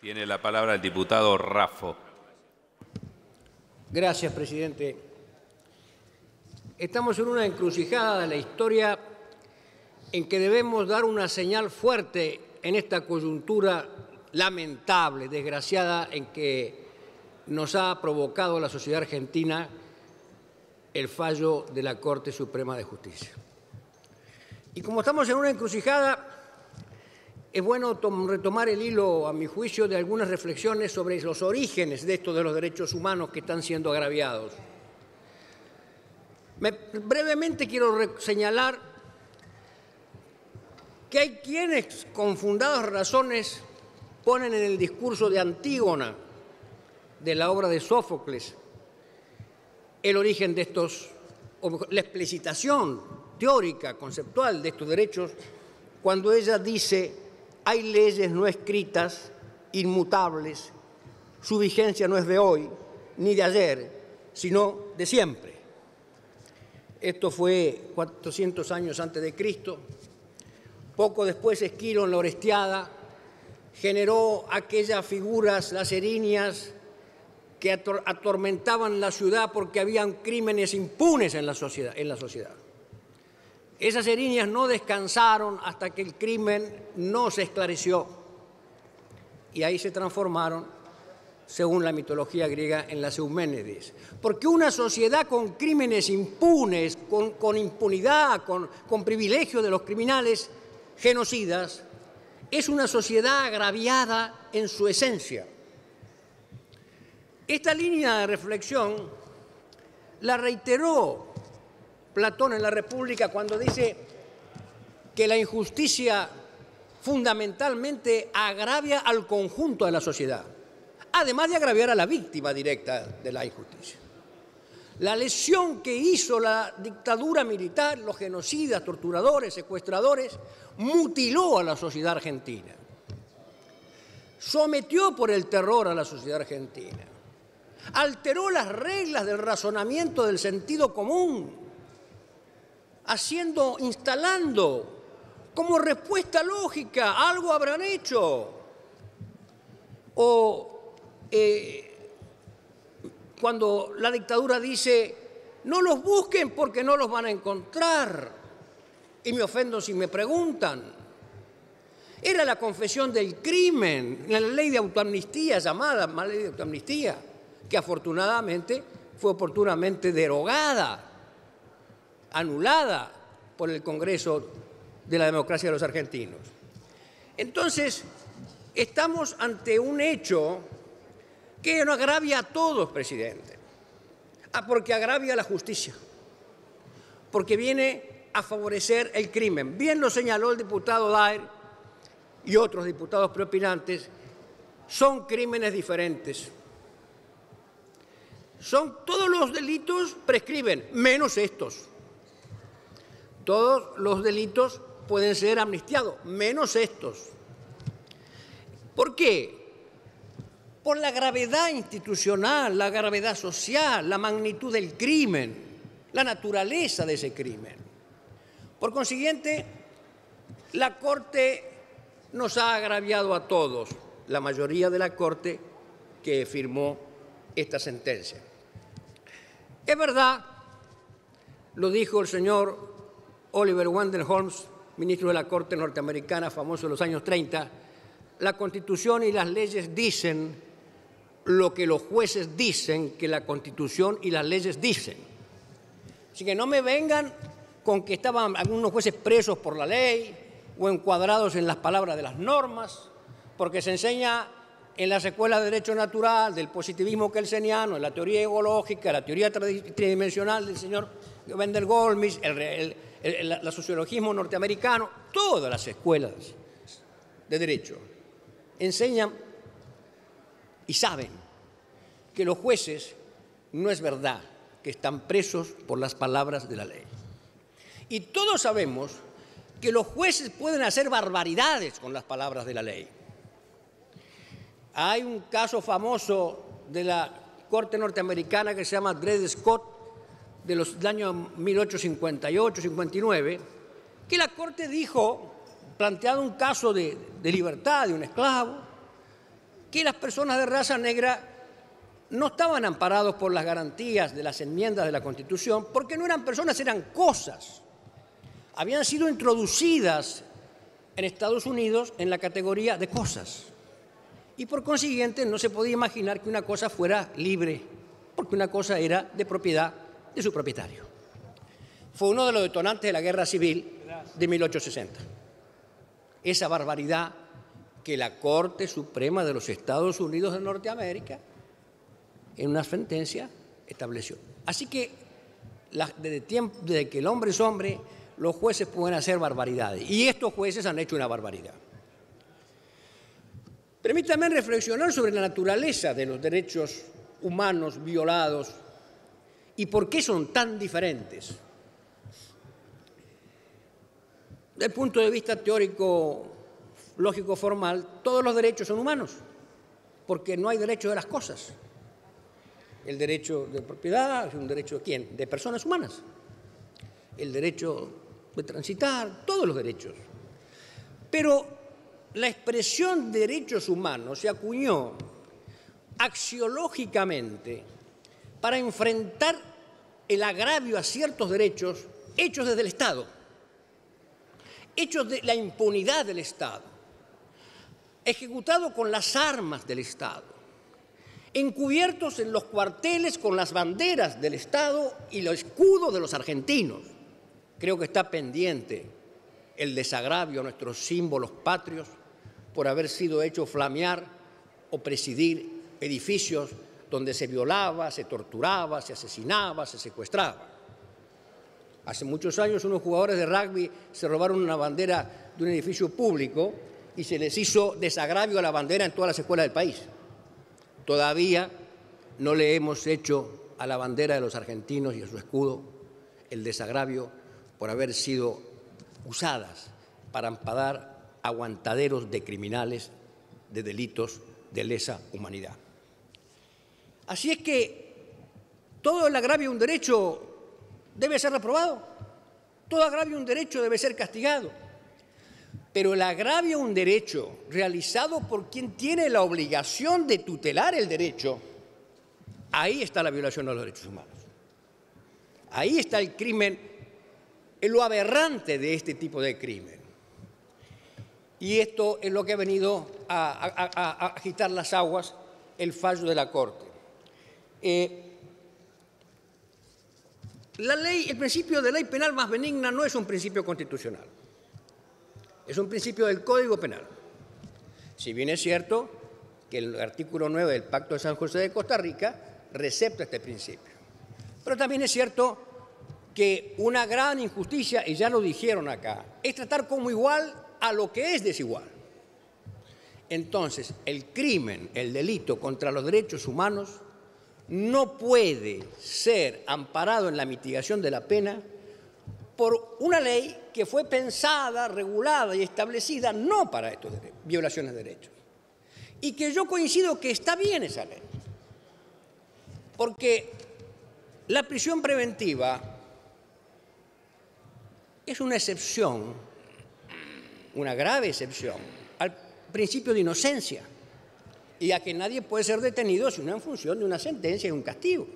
Tiene la palabra el diputado Raffo. Gracias, presidente. Estamos en una encrucijada de la historia en que debemos dar una señal fuerte en esta coyuntura lamentable, desgraciada, en que nos ha provocado la sociedad argentina el fallo de la Corte Suprema de Justicia. Y como estamos en una encrucijada, es bueno retomar el hilo, a mi juicio, de algunas reflexiones sobre los orígenes de estos de los derechos humanos que están siendo agraviados. Brevemente quiero señalar que hay quienes, con fundadas razones, ponen en el discurso de Antígona, de la obra de Sófocles, el origen de estos, o la explicitación teórica, conceptual de estos derechos, cuando ella dice: hay leyes no escritas, inmutables, su vigencia no es de hoy ni de ayer, sino de siempre. Esto fue 400 años antes de Cristo. Poco después, Esquilo, en la Orestiada, generó aquellas figuras, las erinias, que atormentaban la ciudad porque habían crímenes impunes en la sociedad. Esas erinias no descansaron hasta que el crimen no se esclareció, y ahí se transformaron, según la mitología griega, en las Euménides. Porque una sociedad con crímenes impunes, con impunidad, con privilegio de los criminales genocidas, es una sociedad agraviada en su esencia. Esta línea de reflexión la reiteró Platón en la República cuando dice que la injusticia fundamentalmente agravia al conjunto de la sociedad, además de agraviar a la víctima directa de la injusticia. La lesión que hizo la dictadura militar, los genocidas, torturadores, secuestradores, mutiló a la sociedad argentina, sometió por el terror a la sociedad argentina, alteró las reglas del razonamiento del sentido común, instalando como respuesta lógica: algo habrán hecho. O cuando la dictadura dice: no los busquen porque no los van a encontrar. Y me ofendo si me preguntan. Era la confesión del crimen, la ley de autoamnistía, llamada ley de autoamnistía, que afortunadamente fue oportunamente derogada, anulada por el Congreso de la Democracia de los Argentinos. Entonces, estamos ante un hecho que nos agravia a todos, presidente. Porque agravia la justicia, porque viene a favorecer el crimen. Bien lo señaló el diputado Daer y otros diputados preopinantes, son crímenes diferentes. Todos los delitos prescriben, menos estos. Todos los delitos pueden ser amnistiados, menos estos. ¿Por qué? Por la gravedad institucional, la gravedad social, la magnitud del crimen, la naturaleza de ese crimen. Por consiguiente, la Corte nos ha agraviado a todos, la mayoría de la Corte que firmó esta sentencia. Es verdad, lo dijo el señor Oliver Wendell Holmes, ministro de la Corte norteamericana, famoso en los años 30, la Constitución y las leyes dicen lo que los jueces dicen que la Constitución y las leyes dicen. Así que no me vengan con que estaban algunos jueces presos por la ley o encuadrados en las palabras de las normas, porque se enseña en las escuelas de Derecho Natural, del positivismo kelseniano, en la teoría ecológica, la teoría tridimensional del señor Wendell Goldsmith, el sociologismo norteamericano, todas las escuelas de derecho enseñan y saben que los jueces no es verdad que están presos por las palabras de la ley. Y todos sabemos que los jueces pueden hacer barbaridades con las palabras de la ley. Hay un caso famoso de la Corte norteamericana que se llama Dred Scott, de los años 1858-59, que la Corte dijo, planteado un caso de libertad de un esclavo, que las personas de raza negra no estaban amparados por las garantías de las enmiendas de la Constitución, porque no eran personas, eran cosas. Habían sido introducidas en Estados Unidos en la categoría de cosas. Y por consiguiente no se podía imaginar que una cosa fuera libre, porque una cosa era de propiedad de su propietario. Fue uno de los detonantes de la Guerra Civil de 1860. Esa barbaridad que la Corte Suprema de los Estados Unidos de Norteamérica, en una sentencia, estableció. Así que desde que el hombre es hombre, los jueces pueden hacer barbaridades. Y estos jueces han hecho una barbaridad. Permítanme reflexionar sobre la naturaleza de los derechos humanos violados y por qué son tan diferentes. Desde el punto de vista teórico, lógico, formal, todos los derechos son humanos, porque no hay derecho de las cosas. El derecho de propiedad es un derecho ¿de quién? De personas humanas. El derecho de transitar, todos los derechos. Pero la expresión derechos humanos se acuñó axiológicamente para enfrentar el agravio a ciertos derechos hechos desde el Estado, hechos de la impunidad del Estado, ejecutado con las armas del Estado, encubiertos en los cuarteles con las banderas del Estado y los escudos de los argentinos. Creo que está pendiente el desagravio a nuestros símbolos patrios por haber sido hecho flamear o presidir edificios donde se violaba, se torturaba, se asesinaba, se secuestraba. Hace muchos años unos jugadores de rugby se robaron una bandera de un edificio público y se les hizo desagravio a la bandera en todas las escuelas del país. Todavía no le hemos hecho a la bandera de los argentinos y a su escudo el desagravio por haber sido usadas para amparar aguantaderos de criminales de delitos de lesa humanidad. Así es que todo el agravio a un derecho debe ser reprobado, todo agravio a un derecho debe ser castigado, pero el agravio a un derecho realizado por quien tiene la obligación de tutelar el derecho, ahí está la violación de los derechos humanos. Ahí está el crimen, lo aberrante de este tipo de crimen. Y esto es lo que ha venido a agitar las aguas, el fallo de la Corte. El principio de ley penal más benigna no es un principio constitucional, es un principio del Código Penal. Si bien es cierto que el artículo 9 del Pacto de San José de Costa Rica recepta este principio, pero también es cierto que una gran injusticia, y ya lo dijeron acá, es tratar como igual a lo que es desigual. Entonces, el crimen, el delito contra los derechos humanos no puede ser amparado en la mitigación de la pena por una ley que fue pensada, regulada y establecida no para estas violaciones de derechos. Y que yo coincido que está bien esa ley, porque la prisión preventiva es una excepción, una grave excepción, al principio de inocencia y a que nadie puede ser detenido sino en función de una sentencia y un castigo.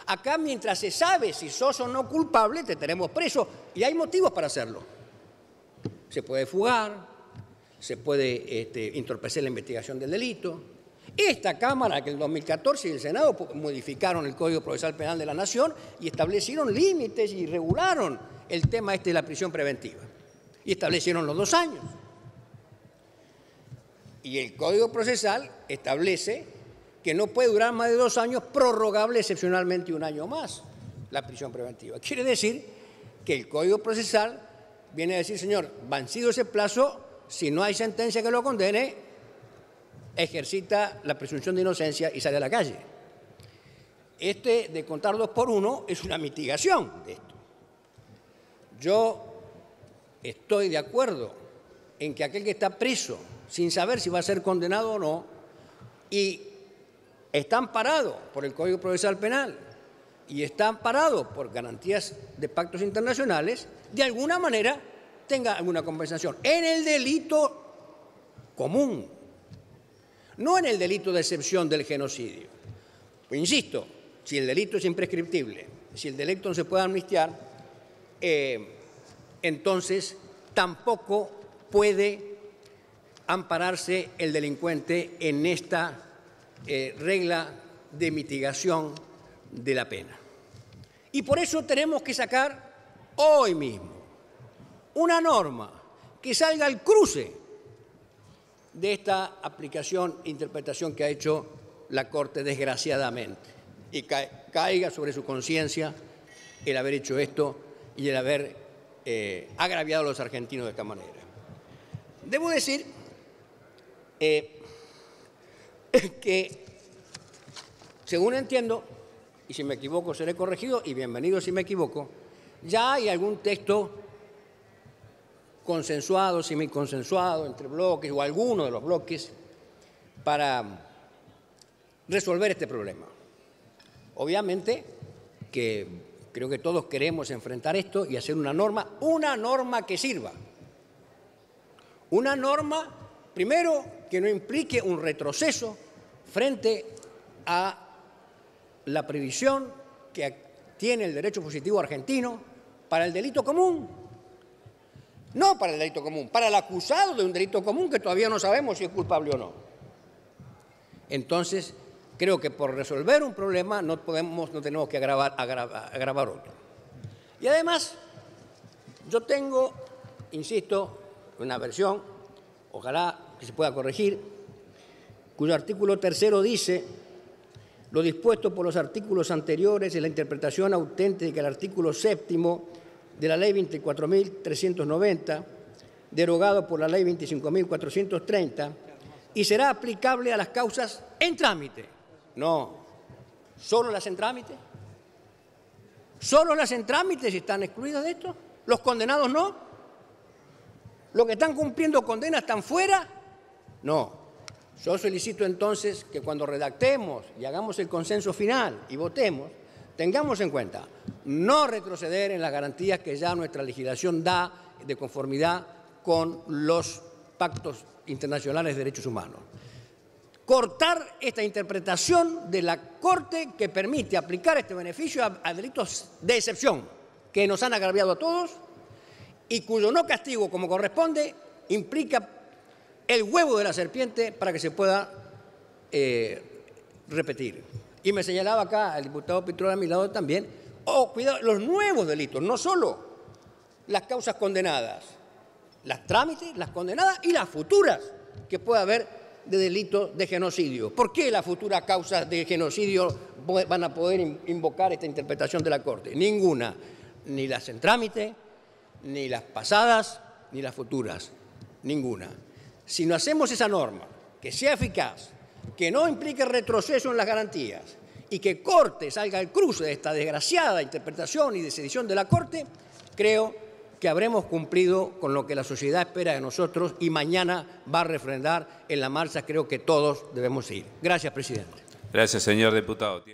Acá, mientras se sabe si sos o no culpable, te tenemos preso y hay motivos para hacerlo. Se puede fugar, se puede entorpecer la investigación del delito. Esta Cámara, que en el 2014 y el Senado modificaron el Código Procesal Penal de la Nación y establecieron límites y regularon el tema de la prisión preventiva. Y establecieron los 2 años. Y el Código Procesal establece que no puede durar más de 2 años, prorrogable excepcionalmente 1 año más, la prisión preventiva. Quiere decir que el Código Procesal viene a decir, señor, vencido ese plazo, si no hay sentencia que lo condene, ejercita la presunción de inocencia y sale a la calle. De contar 2 por 1 es una mitigación de esto. Yo estoy de acuerdo en que aquel que está preso sin saber si va a ser condenado o no y está amparado por el Código Procesal Penal y está amparado por garantías de pactos internacionales, de alguna manera tenga alguna compensación en el delito común. no en el delito de excepción del genocidio. Pues insisto, si el delito es imprescriptible, si el delito no se puede amnistiar, entonces tampoco puede ampararse el delincuente en esta regla de mitigación de la pena. Y por eso tenemos que sacar hoy mismo una norma que salga al cruce de esta aplicación e interpretación que ha hecho la Corte, desgraciadamente, y caiga sobre su conciencia el haber hecho esto y el haber agraviado a los argentinos de esta manera. Debo decir que, según entiendo, y si me equivoco seré corregido, y bienvenido si me equivoco, ya hay algún texto consensuado, semiconsensuado, entre bloques o alguno de los bloques para resolver este problema. Obviamente que creo que todos queremos enfrentar esto y hacer una norma que sirva. Una norma, primero, que no implique un retroceso frente a la previsión que tiene el derecho positivo argentino para el delito común. No para el delito común, para el acusado de un delito común que todavía no sabemos si es culpable o no. Entonces, creo que por resolver un problema no tenemos que agravar otro. Y además, yo tengo, insisto, una versión, ojalá que se pueda corregir, cuyo artículo 3 dice: lo dispuesto por los artículos anteriores es la interpretación auténtica del artículo 7 de la Ley 24.390, derogado por la Ley 25.430, y será aplicable a las causas en trámite. No, ¿solo las en trámite? ¿Solo las en trámite si están excluidas de esto? ¿Los condenados no? ¿Los que están cumpliendo condena están fuera? No. Yo solicito entonces que cuando redactemos y hagamos el consenso final y votemos, tengamos en cuenta no retroceder en las garantías que ya nuestra legislación da de conformidad con los pactos internacionales de derechos humanos. Cortar esta interpretación de la Corte que permite aplicar este beneficio a delitos de excepción que nos han agraviado a todos y cuyo no castigo como corresponde implica el huevo de la serpiente para que se pueda repetir. Y me señalaba acá el diputado Pitrola a mi lado también, cuidado, los nuevos delitos, no solo las causas condenadas, las trámites, las condenadas y las futuras que pueda haber de delito de genocidio. ¿Por qué las futuras causas de genocidio van a poder invocar esta interpretación de la Corte? Ninguna, ni las en trámite, ni las pasadas, ni las futuras, ninguna. Si no hacemos esa norma, que sea eficaz, que no implique retroceso en las garantías y que corte, salga al cruce de esta desgraciada interpretación y decisión de la Corte, creo que habremos cumplido con lo que la sociedad espera de nosotros y mañana va a refrendar en la marcha, creo que todos debemos ir. Gracias, presidente. Gracias, señor diputado.